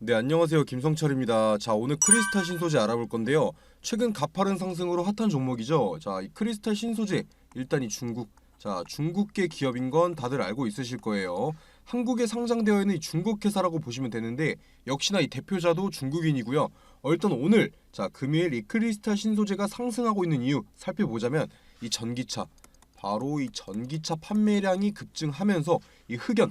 네, 안녕하세요. 김성철입니다. 자, 오늘 크리스탈 신소재 알아볼 건데요. 최근 가파른 상승으로 핫한 종목이죠. 자, 이 크리스탈 신소재, 일단 이 중국계 기업인 건 다들 알고 있으실 거예요. 한국에 상장되어 있는 이 중국 회사라고 보시면 되는데, 역시나 이 대표자도 중국인이고요. 일단 오늘, 금요일 이 크리스탈 신소재가 상승하고 있는 이유 살펴보자면, 이 전기차, 바로 이 전기차 판매량이 급증하면서 이 흑연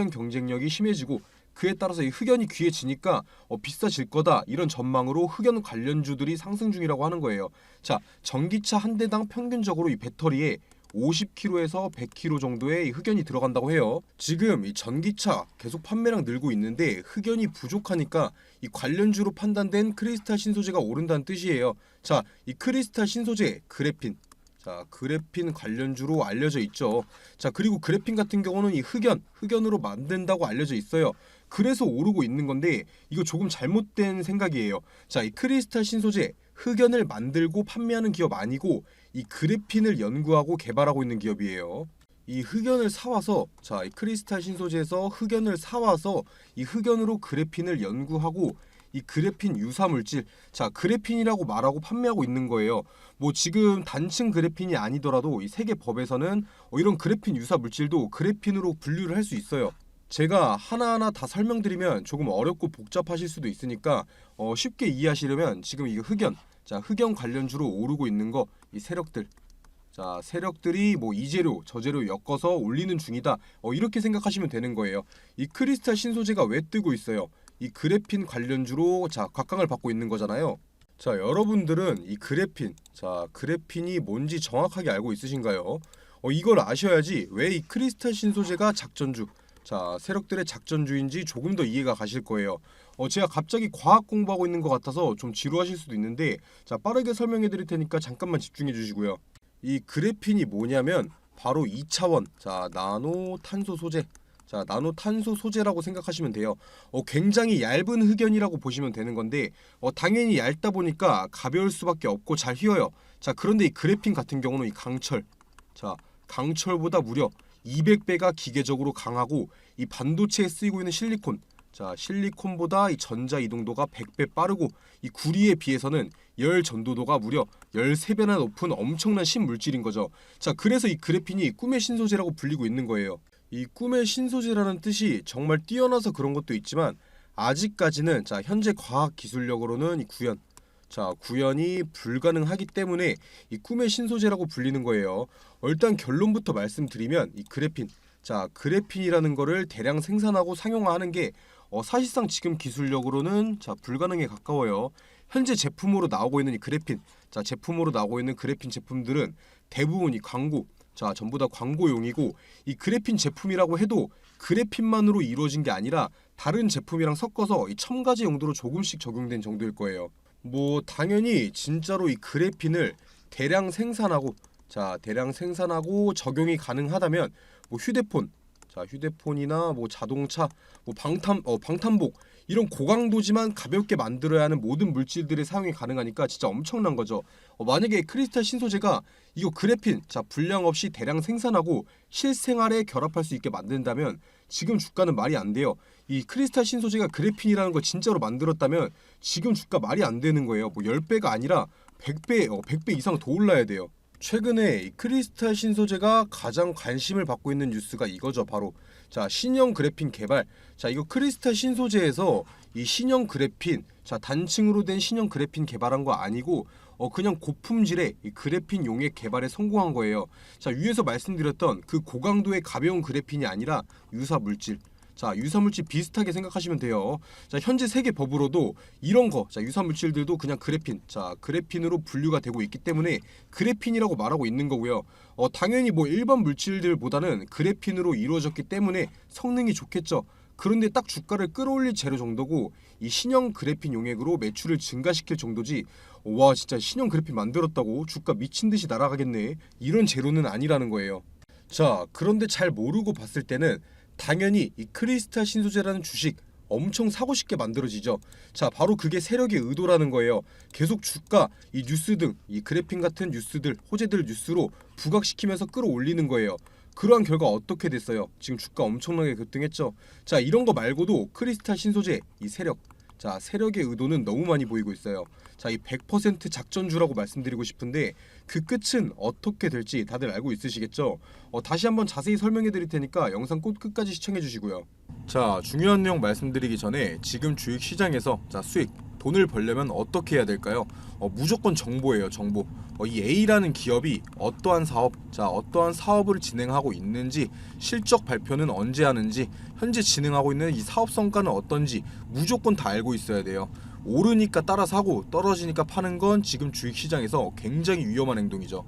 경쟁력이 심해지고, 그에 따라서 이 흑연이 귀해지니까 비싸질 거다, 이런 전망으로 흑연 관련주들이 상승 중이라고 하는 거예요. 자, 전기차 한 대당 평균적으로 이 배터리에 50kg에서 100kg 정도의 이 흑연이 들어간다고 해요. 지금 이 전기차 계속 판매량 늘고 있는데 흑연이 부족하니까 이 관련주로 판단된 크리스탈 신소재가 오른다는 뜻이에요. 자, 이 크리스탈 신소재 그래핀 관련주로 알려져 있죠. 자, 그리고 그래핀 같은 경우는 이 흑연으로 만든다고 알려져 있어요. 그래서 오르고 있는 건데, 이거 조금 잘못된 생각이에요. 자, 이 크리스탈 신소재, 흑연을 만들고 판매하는 기업 아니고 이 그래핀을 연구하고 개발하고 있는 기업이에요. 이 흑연을 사와서, 이 크리스탈 신소재에서 흑연을 사와서 이 흑연으로 그래핀을 연구하고 이 그래핀 유사 물질, 그래핀이라고 말하고 판매하고 있는 거예요. 뭐 지금 단층 그래핀이 아니더라도 이 세계 법에서는 이런 그래핀 유사 물질도 그래핀으로 분류를 할 수 있어요. 제가 하나하나 다 설명드리면 조금 어렵고 복잡하실 수도 있으니까 쉽게 이해하시려면, 지금 이 흑연 관련주로 오르고 있는 거, 이 세력들이 뭐 이재료 저재료 엮어서 올리는 중이다, 이렇게 생각하시면 되는 거예요. 이 크리스탈 신소재가 왜 뜨고 있어요? 이 그래핀 관련주로 각광을 받고 있는 거잖아요. 자, 여러분들은 이 그래핀이 뭔지 정확하게 알고 있으신가요? 이걸 아셔야지 왜 이 크리스탈 신소재가 세력들의 작전주인지 조금 더 이해가 가실 거예요. 제가 갑자기 과학 공부하고 있는 것 같아서 좀 지루하실 수도 있는데, 빠르게 설명해 드릴 테니까 잠깐만 집중해 주시고요. 이 그래핀이 뭐냐면 바로 2차원 나노탄소 소재, 나노탄소 소재라고 생각하시면 돼요. 굉장히 얇은 흑연이라고 보시면 되는 건데, 당연히 얇다 보니까 가벼울 수밖에 없고 잘 휘어요. 그런데 이 그래핀 같은 경우는 이 강철보다 무려 200배가 기계적으로 강하고, 이 반도체에 쓰이고 있는 실리콘보다 이 전자 이동도가 100배 빠르고, 이 구리에 비해서는 열 전도도가 무려 13배나 높은 엄청난 신물질인 거죠. 그래서 이 그래핀이 꿈의 신소재라고 불리고 있는 거예요. 이 꿈의 신소재라는 뜻이 정말 뛰어나서 그런 것도 있지만, 아직까지는 현재 과학 기술력으로는 이 구현이 불가능하기 때문에 이 꿈의 신소재라고 불리는 거예요. 일단 결론부터 말씀드리면, 이 그래핀이라는 거를 대량 생산하고 상용화하는 게 사실상 지금 기술력으로는 불가능에 가까워요. 현재 제품으로 나오고 있는 이 그래핀 제품들은 대부분 이 전부 다 광고용이고, 이 그래핀 제품이라고 해도 그래핀만으로 이루어진 게 아니라 다른 제품이랑 섞어서 이 첨가제 용도로 조금씩 적용된 정도일 거예요. 뭐 당연히 진짜로 이 그래핀을 대량 생산하고 적용이 가능하다면, 뭐 휴대폰이나 뭐 자동차, 뭐 방탄복, 이런 고강도지만 가볍게 만들어야 하는 모든 물질들의 사용이 가능하니까 진짜 엄청난 거죠. 만약에 크리스탈 신소재가 이거 그래핀 불량 없이 대량 생산하고 실생활에 결합할 수 있게 만든다면 지금 주가는 말이 안 돼요. 이 크리스탈 신소재가 그래핀이라는 걸 진짜로 만들었다면 지금 주가 말이 안 되는 거예요. 뭐 10배가 아니라 100배 이상 더 올라야 돼요. 최근에 이 크리스탈 신소재가 가장 관심을 받고 있는 뉴스가 이거죠. 바로 신형 그래핀 개발. 이거 크리스탈 신소재에서 이 신형 그래핀, 단층으로 된 신형 그래핀 개발한 거 아니고 그냥 고품질의 이 그래핀 용액 개발에 성공한 거예요. 위에서 말씀드렸던 그 고강도의 가벼운 그래핀이 아니라 유사물질. 유사물질 비슷하게 생각하시면 돼요. 현재 세계 법으로도 이런 유사물질들도 그냥 그래핀으로 분류가 되고 있기 때문에 그래핀이라고 말하고 있는 거고요. 당연히 뭐 일반 물질들보다는 그래핀으로 이루어졌기 때문에 성능이 좋겠죠. 그런데 딱 주가를 끌어올릴 재료 정도고, 이 신형 그래핀 용액으로 매출을 증가시킬 정도지, 와 진짜 신형 그래핀 만들었다고 주가 미친듯이 날아가겠네, 이런 재료는 아니라는 거예요. 그런데 잘 모르고 봤을 때는 당연히 이 크리스탈 신소재라는 주식 엄청 사고 싶게 만들어지죠. 바로 그게 세력의 의도라는 거예요. 계속 주가, 이 뉴스 등 이 그래핀 같은 뉴스들, 호재들 뉴스로 부각시키면서 끌어올리는 거예요. 그러한 결과 어떻게 됐어요? 지금 주가 엄청나게 급등했죠. 자, 이런 거 말고도 크리스탈 신소재 이 세력, 자, 세력의 의도는 너무 많이 보이고 있어요. 자, 이 100% 작전주라고 말씀드리고 싶은데 그 끝은 어떻게 될지 다들 알고 있으시겠죠? 다시 한번 자세히 설명해 드릴 테니까 영상 꼭 끝까지 시청해 주시고요. 자, 중요한 내용 말씀드리기 전에 지금 주식 시장에서 자, 수익 돈을 벌려면 어떻게 해야 될까요? 무조건 정보예요, 정보. 이 A라는 기업이 어떠한 사업, 자, 어떠한 사업을 진행하고 있는지, 실적 발표는 언제 하는지, 현재 진행하고 있는 이 사업 성과는 어떤지 무조건 다 알고 있어야 돼요. 오르니까 따라 사고 떨어지니까 파는 건 지금 주식 시장에서 굉장히 위험한 행동이죠.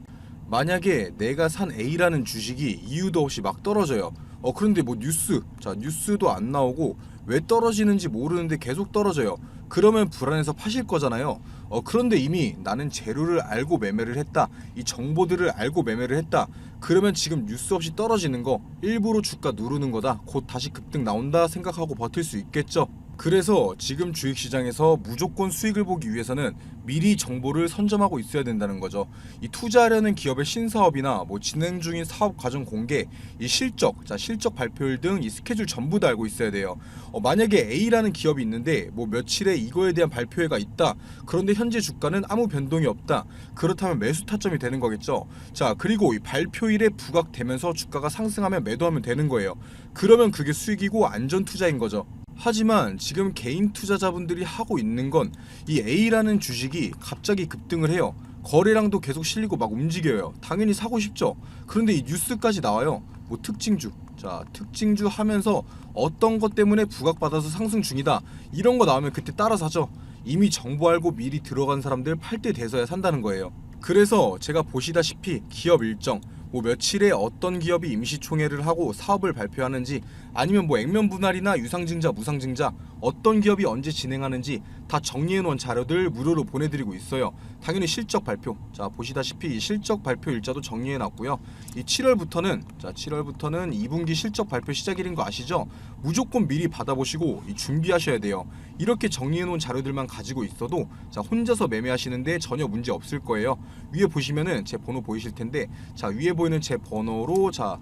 만약에 내가 산 A라는 주식이 이유도 없이 막 떨어져요. 그런데 뭐 뉴스도 안 나오고 왜 떨어지는지 모르는데 계속 떨어져요. 그러면 불안해서 파실 거잖아요. 그런데 이미 나는 재료를 알고 매매를 했다. 이 정보들을 알고 매매를 했다. 그러면 지금 뉴스 없이 떨어지는 거 일부러 주가 누르는 거다. 곧 다시 급등 나온다 생각하고 버틸 수 있겠죠. 그래서 지금 주식시장에서 무조건 수익을 보기 위해서는 미리 정보를 선점하고 있어야 된다는 거죠. 이 투자하려는 기업의 신사업이나 뭐 진행 중인 사업 과정 공개, 이 실적, 자, 실적 발표일 등 이 스케줄 전부 다 알고 있어야 돼요. 만약에 A라는 기업이 있는데 뭐 며칠에 이거에 대한 발표회가 있다. 그런데 현재 주가는 아무 변동이 없다. 그렇다면 매수 타점이 되는 거겠죠. 자, 그리고 이 발표일에 부각되면서 주가가 상승하면 매도하면 되는 거예요. 그러면 그게 수익이고 안전 투자인 거죠. 하지만 지금 개인 투자자분들이 하고 있는 건 이 A라는 주식이 갑자기 급등을 해요. 거래량도 계속 실리고 막 움직여요. 당연히 사고 싶죠. 그런데 이 뉴스까지 나와요. 뭐 특징주, 자, 특징주 하면서 어떤 것 때문에 부각받아서 상승 중이다. 이런 거 나오면 그때 따라 사죠. 이미 정보 알고 미리 들어간 사람들 팔 때 돼서야 산다는 거예요. 그래서 제가 보시다시피 기업 일정, 뭐 며칠에 어떤 기업이 임시총회를 하고 사업을 발표하는지, 아니면 뭐 액면 분할이나 유상증자 무상증자 어떤 기업이 언제 진행하는지 다 정리해놓은 자료들 무료로 보내드리고 있어요. 당연히 실적 발표, 자, 보시다시피 실적 발표 일자도 정리해놨고요. 이 7월부터는 2분기 실적 발표 시작일인 거 아시죠? 무조건 미리 받아보시고 준비하셔야 돼요. 이렇게 정리해놓은 자료들만 가지고 있어도 자, 혼자서 매매하시는데 전혀 문제 없을 거예요. 위에 보시면은 제 번호 보이실 텐데, 자, 위에 보이는 제 번호로 자,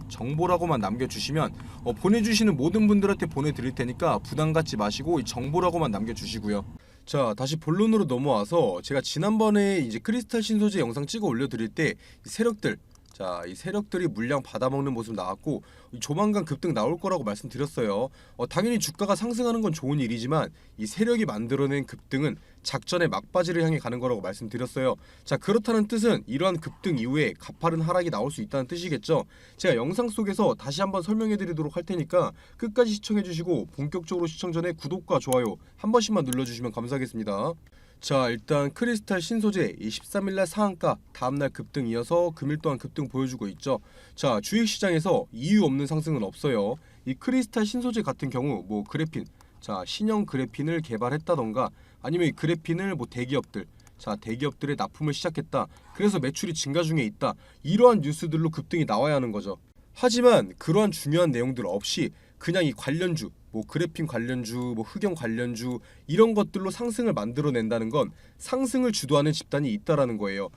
정보라고만 남겨주시면 보내주시는 모든 분들한테 보내드릴 테니까 부담 갖지 마시고 이 정보라고만 남겨주시고요. 자, 다시 본론으로 넘어와서 제가 지난번에 이제 크리스탈 신소재 영상 찍어 올려드릴 때 이 세력들, 자, 이 세력들이 물량 받아먹는 모습 나왔고 조만간 급등 나올 거라고 말씀드렸어요. 당연히 주가가 상승하는 건 좋은 일이지만 이 세력이 만들어낸 급등은 작전의 막바지를 향해 가는 거라고 말씀드렸어요. 자, 그렇다는 뜻은 이러한 급등 이후에 가파른 하락이 나올 수 있다는 뜻이겠죠. 제가 영상 속에서 다시 한번 설명해 드리도록 할 테니까 끝까지 시청해 주시고 본격적으로 시청 전에 구독과 좋아요 한 번씩만 눌러주시면 감사하겠습니다. 자, 일단 크리스탈 신소재 이 13일날 상한가, 다음날 급등 이어서 금일 또한 급등 보여주고 있죠. 자, 주식시장에서 이유 없는 상승은 없어요. 이 크리스탈 신소재 같은 경우 뭐 그래핀, 자, 신형 그래핀을 개발했다던가 아니면 이 그래핀을 뭐 대기업들, 자, 대기업들의 납품을 시작했다. 그래서 매출이 증가 중에 있다. 이러한 뉴스들로 급등이 나와야 하는 거죠. 하지만 그러한 중요한 내용들 없이 그냥 이 관련주, 뭐 그래핀 관련주, 뭐 흑연 관련주 이런 것들로 상승을 만들어낸다는 건 상승을 주도하는 집단이 있다라는 거예요.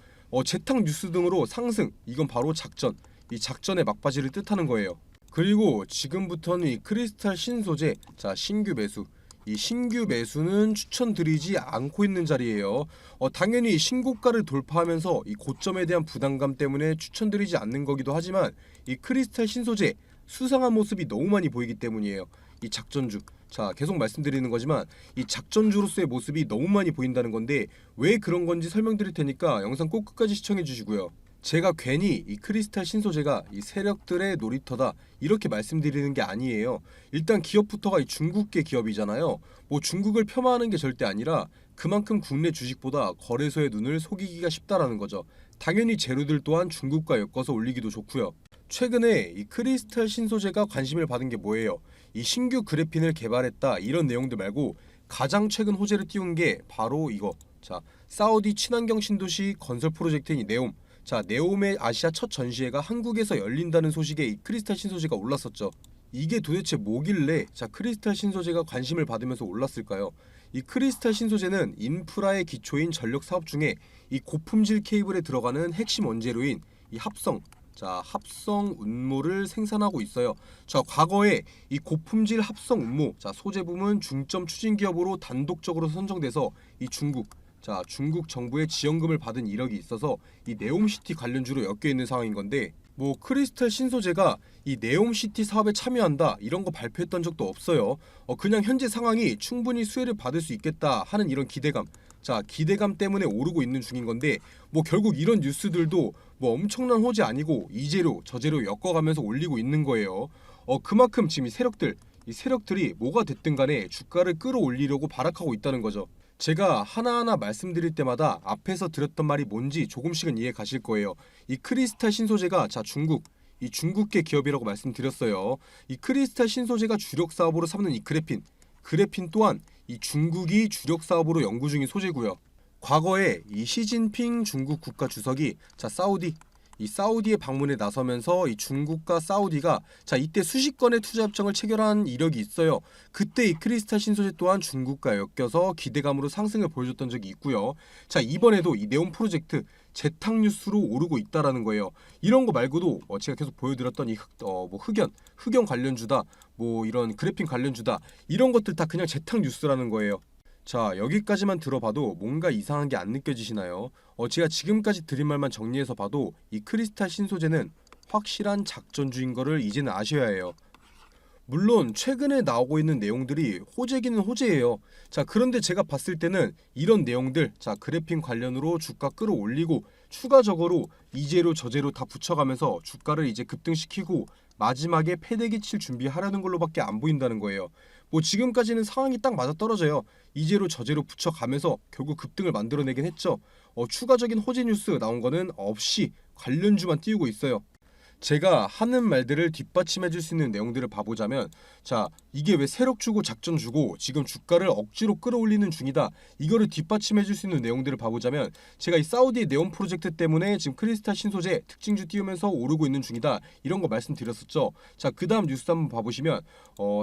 재탕 뉴스 등으로 상승, 이건 바로 작전, 이 작전의 막바지를 뜻하는 거예요. 그리고 지금부터는 이 크리스탈 신소재, 자, 신규 매수, 이 신규 매수는 추천드리지 않고 있는 자리예요. 당연히 신고가를 돌파하면서 이 고점에 대한 부담감 때문에 추천드리지 않는 거기도 하지만 이 크리스탈 신소재 수상한 모습이 너무 많이 보이기 때문이에요. 이 작전주, 자, 계속 말씀드리는 거지만 이 작전주로서의 모습이 너무 많이 보인다는 건데 왜 그런 건지 설명드릴 테니까 영상 꼭 끝까지 시청해 주시고요. 제가 괜히 이 크리스탈 신소재가 이 세력들의 놀이터다 이렇게 말씀드리는 게 아니에요. 일단 기업부터가 이 중국계 기업이잖아요. 뭐 중국을 폄하하는 게 절대 아니라 그만큼 국내 주식보다 거래소의 눈을 속이기가 쉽다라는 거죠. 당연히 재료들 또한 중국과 엮어서 올리기도 좋고요. 최근에 이 크리스탈 신소재가 관심을 받은 게 뭐예요? 이 신규 그래핀을 개발했다 이런 내용들 말고 가장 최근 호재를 띄운 게 바로 이거. 자, 사우디 친환경 신도시 건설 프로젝트인 이 네옴. 자, 네옴의 아시아 첫 전시회가 한국에서 열린다는 소식에 이 크리스탈 신소재가 올랐었죠. 이게 도대체 뭐길래 자, 크리스탈 신소재가 관심을 받으면서 올랐을까요? 이 크리스탈 신소재는 인프라의 기초인 전력 사업 중에 이 고품질 케이블에 들어가는 핵심 원재료인 이 합성, 자, 합성 운모를 생산하고 있어요. 자, 과거에 이 고품질 합성 운모, 자, 소재 부문 중점 추진 기업으로 단독적으로 선정돼서 이 중국 정부의 지원금을 받은 이력이 있어서 이 네옴시티 관련주로 엮여 있는 상황인 건데, 뭐 크리스탈 신소재가 이 네옴시티 사업에 참여한다 이런 거 발표했던 적도 없어요. 그냥 현재 상황이 충분히 수혜를 받을 수 있겠다 하는 이런 기대감, 자, 기대감 때문에 오르고 있는 중인 건데, 뭐 결국 이런 뉴스들도 뭐 엄청난 호재 아니고 이재료 저재료 엮어가면서 올리고 있는 거예요. 그만큼 지금 이 세력들이 뭐가 됐든 간에 주가를 끌어올리려고 발악하고 있다는 거죠. 제가 하나하나 말씀드릴 때마다 앞에서 드렸던 말이 뭔지 조금씩은 이해 가실 거예요. 이 크리스탈 신소재가 자, 이 중국계 기업이라고 말씀드렸어요. 이 크리스탈 신소재가 주력 사업으로 삼는 이 그래핀 또한 이 중국이 주력 사업으로 연구 중인 소재고요. 과거에 이 시진핑 중국 국가 주석이 자, 사우디에 방문에 나서면서 이 중국과 사우디가 자, 이때 수십 건의 투자 협정을 체결한 이력이 있어요. 그때 이 크리스탈 신소재 또한 중국과 엮여서 기대감으로 상승을 보여줬던 적이 있고요. 자, 이번에도 이 네온 프로젝트 재탕 뉴스로 오르고 있다라는 거예요. 이런 거 말고도 제가 계속 보여드렸던 이 뭐 흑연 관련주다, 뭐 이런 그래핀 관련주다, 이런 것들 다 그냥 재탕 뉴스라는 거예요. 자, 여기까지만 들어봐도 뭔가 이상한 게 안 느껴지시나요? 제가 지금까지 드린 말만 정리해서 봐도 이 크리스탈 신소재는 확실한 작전주인 거를 이제는 아셔야 해요. 물론 최근에 나오고 있는 내용들이 호재기는 호재예요. 자, 그런데 제가 봤을 때는 이런 내용들, 자, 그래핀 관련으로 주가 끌어올리고 추가적으로 이재료 저재료 다 붙여가면서 주가를 이제 급등시키고 마지막에 패대기 칠 준비하려는 걸로밖에 안 보인다는 거예요. 뭐 지금까지는 상황이 딱 맞아떨어져요. 이재료 저재료 붙여가면서 결국 급등을 만들어내긴 했죠. 추가적인 호재 뉴스 나온 거는 없이 관련주만 띄우고 있어요. 제가 하는 말들을 뒷받침해 줄 수 있는 내용들을 봐보자면, 자, 이게 왜 세력 주고 작전 주고 지금 주가를 억지로 끌어올리는 중이다, 이거를 뒷받침해 줄 수 있는 내용들을 봐보자면, 제가 이 사우디의 네온 프로젝트 때문에 지금 크리스탈 신소재 특징주 띄우면서 오르고 있는 중이다, 이런 거 말씀드렸었죠. 자, 그 다음 뉴스 한번 봐보시면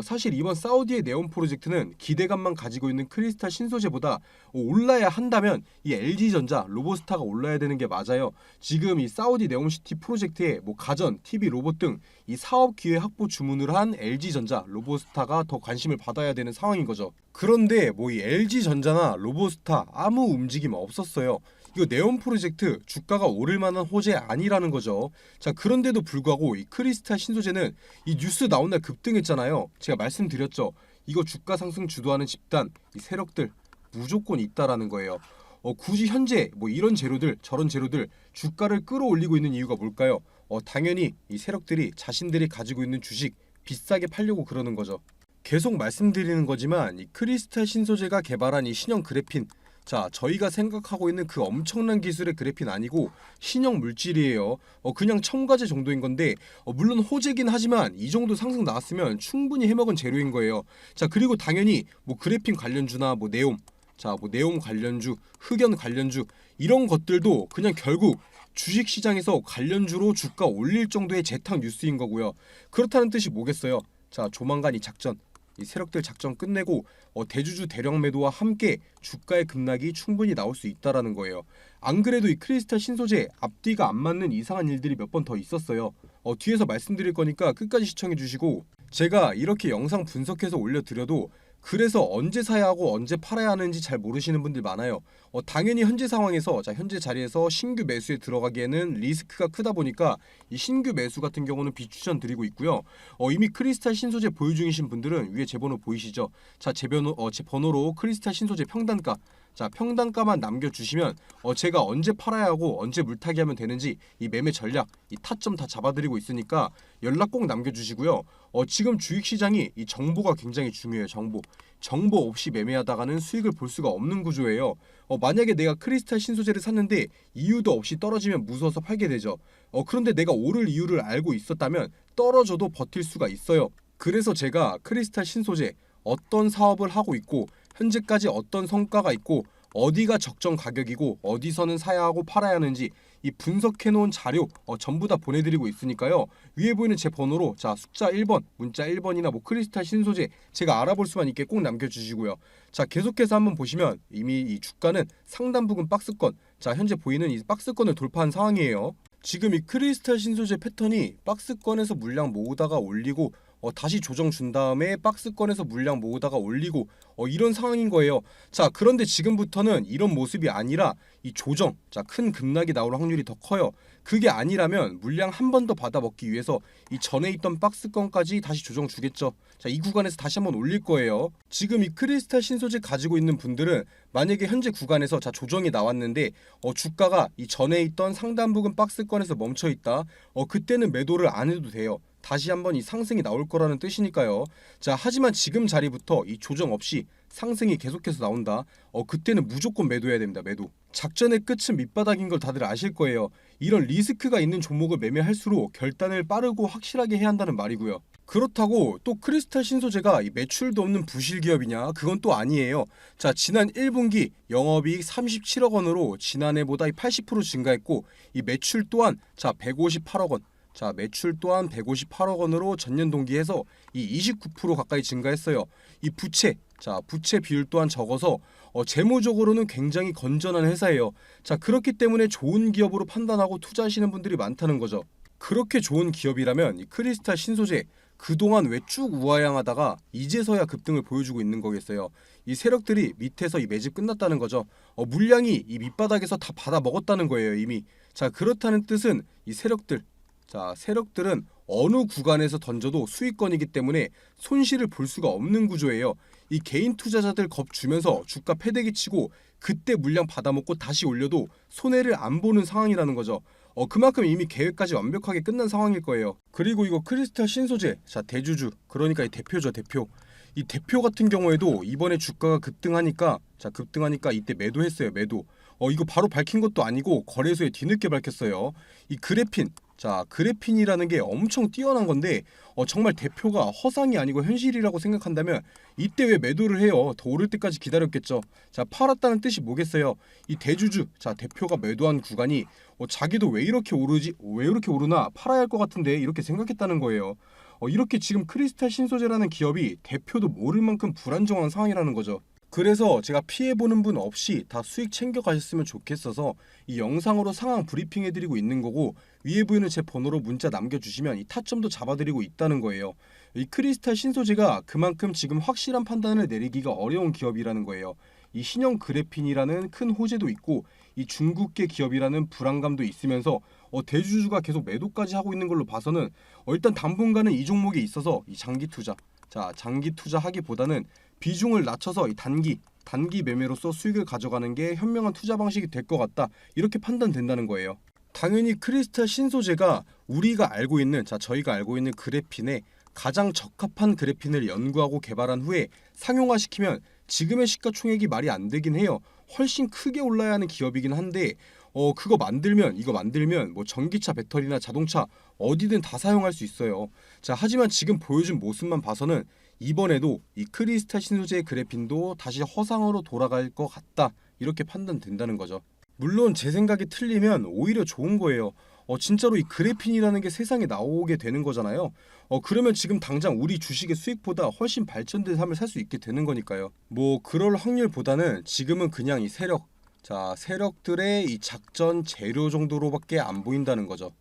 사실 이번 사우디의 네온 프로젝트는 기대감만 가지고 있는 크리스탈 신소재보다 올라야 한다면 이 LG전자 로보스타가 올라야 되는 게 맞아요. 지금 이 사우디 네온시티 프로젝트에 뭐 가전, TV, 로봇 등 이 사업 기회 확보 주문을 한 LG전자, 로보스타가 더 관심을 받아야 되는 상황인 거죠. 그런데 뭐 이 LG전자나 로보스타 아무 움직임 없었어요. 이거 네온 프로젝트 주가가 오를 만한 호재 아니라는 거죠. 자, 그런데도 불구하고 이 크리스탈 신소재는 이 뉴스 나온 날 급등했잖아요. 제가 말씀드렸죠. 이거 주가 상승 주도하는 집단, 이 세력들 무조건 있다라는 거예요. 굳이 현재 뭐 이런 재료들 저런 재료들 주가를 끌어올리고 있는 이유가 뭘까요? 당연히 이 세력들이 자신들이 가지고 있는 주식 비싸게 팔려고 그러는 거죠. 계속 말씀드리는 거지만 이 크리스탈 신소재가 개발한 이 신형 그래핀, 자, 저희가 생각하고 있는 그 엄청난 기술의 그래핀 아니고 신형 물질이에요. 그냥 첨가제 정도인 건데, 물론 호재긴 하지만 이 정도 상승 나왔으면 충분히 해먹은 재료인 거예요. 자, 그리고 당연히 뭐 그래핀 관련주나 뭐 네옴, 자, 뭐 네옴 관련주, 흑연 관련주, 이런 것들도 그냥 결국 주식시장에서 관련주로 주가 올릴 정도의 재탕 뉴스인 거고요. 그렇다는 뜻이 뭐겠어요? 자, 조만간 이 세력들 작전 끝내고 대주주 대량 매도와 함께 주가의 급락이 충분히 나올 수 있다라는 거예요. 안 그래도 이 크리스탈 신소재 앞뒤가 안 맞는 이상한 일들이 몇 번 더 있었어요. 뒤에서 말씀드릴 거니까 끝까지 시청해 주시고, 제가 이렇게 영상 분석해서 올려드려도 그래서 언제 사야 하고 언제 팔아야 하는지 잘 모르시는 분들 많아요. 당연히 현재 상황에서, 자, 현재 자리에서 신규 매수에 들어가기에는 리스크가 크다 보니까 이 신규 매수 같은 경우는 비추천 드리고 있고요. 이미 크리스탈 신소재 보유 중이신 분들은 위에 제 번호 보이시죠? 자, 제 번호로 크리스탈 신소재 평단가, 자, 평단가만 남겨주시면 제가 언제 팔아야 하고 언제 물타기 하면 되는지 이 매매 전략, 이 타점 다 잡아드리고 있으니까 연락 꼭 남겨주시고요. 지금 주식시장이 이 정보가 굉장히 중요해요. 정보 없이 매매하다가는 수익을 볼 수가 없는 구조예요. 만약에 내가 크리스탈 신소재를 샀는데 이유도 없이 떨어지면 무서워서 팔게 되죠. 그런데 내가 오를 이유를 알고 있었다면 떨어져도 버틸 수가 있어요. 그래서 제가 크리스탈 신소재 어떤 사업을 하고 있고 현재까지 어떤 성과가 있고 어디가 적정 가격이고 어디서는 사야 하고 팔아야 하는지 이 분석해 놓은 자료 전부 다 보내드리고 있으니까요. 위에 보이는 제 번호로, 자, 숫자 1번, 문자 1번이나 뭐 크리스탈 신소재 제가 알아볼 수만 있게 꼭 남겨주시고요. 자, 계속해서 한번 보시면 이미 이 주가는 상단 부근 박스권, 자, 현재 보이는 이 박스권을 돌파한 상황이에요. 지금 이 크리스탈 신소재 패턴이 박스권에서 물량 모으다가 올리고 다시 조정 준 다음에 박스권에서 물량 모으다가 올리고 이런 상황인 거예요. 자, 그런데 지금부터는 이런 모습이 아니라 이 조정, 자, 큰 급락이 나올 확률이 더 커요. 그게 아니라면 물량 한 번 더 받아 먹기 위해서 이 전에 있던 박스권까지 다시 조정 주겠죠. 자, 이 구간에서 다시 한번 올릴 거예요. 지금 이 크리스탈 신소재 가지고 있는 분들은 만약에 현재 구간에서 자 조정이 나왔는데 주가가 이 전에 있던 상단 부근 박스권에서 멈춰 있다. 그때는 매도를 안 해도 돼요. 다시 한번 이 상승이 나올 거라는 뜻이니까요. 자, 하지만 지금 자리부터 이 조정 없이 상승이 계속해서 나온다. 그때는 무조건 매도해야 됩니다. 매도. 작전의 끝은 밑바닥인 걸 다들 아실 거예요. 이런 리스크가 있는 종목을 매매할수록 결단을 빠르고 확실하게 해야 한다는 말이고요. 그렇다고 또 크리스탈 신소재가 이 매출도 없는 부실 기업이냐? 그건 또 아니에요. 자, 지난 1분기 영업이익 37억 원으로 지난해보다 80% 증가했고 이 매출 또한 자 158억 원. 자, 매출 또한 158억 원으로 전년 동기에서 이 29% 가까이 증가했어요. 이 부채 비율 또한 적어서 재무적으로는 굉장히 건전한 회사예요. 자, 그렇기 때문에 좋은 기업으로 판단하고 투자하시는 분들이 많다는 거죠. 그렇게 좋은 기업이라면 이 크리스탈 신소재 그동안 왜 쭉 우하향하다가 이제서야 급등을 보여주고 있는 거겠어요. 이 세력들이 밑에서 이 매집 끝났다는 거죠. 물량이 이 밑바닥에서 다 받아 먹었다는 거예요, 이미. 자, 그렇다는 뜻은 이 세력들은 어느 구간에서 던져도 수익권이기 때문에 손실을 볼 수가 없는 구조예요. 이 개인 투자자들 겁 주면서 주가 패대기 치고 그때 물량 받아먹고 다시 올려도 손해를 안 보는 상황이라는 거죠. 그만큼 이미 계획까지 완벽하게 끝난 상황일 거예요. 그리고 이거 크리스탈 신소재, 자, 대주주, 그러니까 이 대표죠, 대표. 이 대표 같은 경우에도 이번에 주가가 급등하니까 이때 매도했어요, 매도. 이거 바로 밝힌 것도 아니고 거래소에 뒤늦게 밝혔어요. 이 그래핀이라는 게 엄청 뛰어난 건데 정말 대표가 허상이 아니고 현실이라고 생각한다면 이때 왜 매도를 해요? 더 오를 때까지 기다렸겠죠. 자, 팔았다는 뜻이 뭐겠어요? 이 대주주, 자, 대표가 매도한 구간이 자기도 왜 이렇게 오르나 팔아야 할 것 같은데 이렇게 생각했다는 거예요. 이렇게 지금 크리스탈 신소재라는 기업이 대표도 모를 만큼 불안정한 상황이라는 거죠. 그래서 제가 피해보는 분 없이 다 수익 챙겨 가셨으면 좋겠어서 이 영상으로 상황 브리핑 해드리고 있는 거고, 위에 보이는 제 번호로 문자 남겨주시면 이 타점도 잡아드리고 있다는 거예요. 이 크리스탈 신소재가 그만큼 지금 확실한 판단을 내리기가 어려운 기업이라는 거예요. 이 신형 그래핀이라는 큰 호재도 있고 이 중국계 기업이라는 불안감도 있으면서 대주주가 계속 매도까지 하고 있는 걸로 봐서는 일단 당분간은 이 종목에 있어서 이 장기 투자 하기보다는 비중을 낮춰서 이 단기 매매로서 수익을 가져가는 게 현명한 투자 방식이 될 것 같다, 이렇게 판단된다는 거예요. 당연히 크리스탈 신소재가 저희가 알고 있는 그래핀에 가장 적합한 그래핀을 연구하고 개발한 후에 상용화시키면 지금의 시가총액이 말이 안 되긴 해요. 훨씬 크게 올라야 하는 기업이긴 한데 이거 만들면 뭐 전기차, 배터리나 자동차 어디든 다 사용할 수 있어요. 자, 하지만 지금 보여준 모습만 봐서는 이번에도 이 크리스탈 신소재의 그래핀도 다시 허상으로 돌아갈 것 같다, 이렇게 판단된다는 거죠. 물론 제 생각이 틀리면 오히려 좋은 거예요. 진짜로 이 그래핀이라는 게 세상에 나오게 되는 거잖아요. 그러면 지금 당장 우리 주식의 수익보다 훨씬 발전된 삶을 살 수 있게 되는 거니까요. 뭐 그럴 확률보다는 지금은 그냥 이 세력들의 이 작전 재료 정도로밖에 안 보인다는 거죠.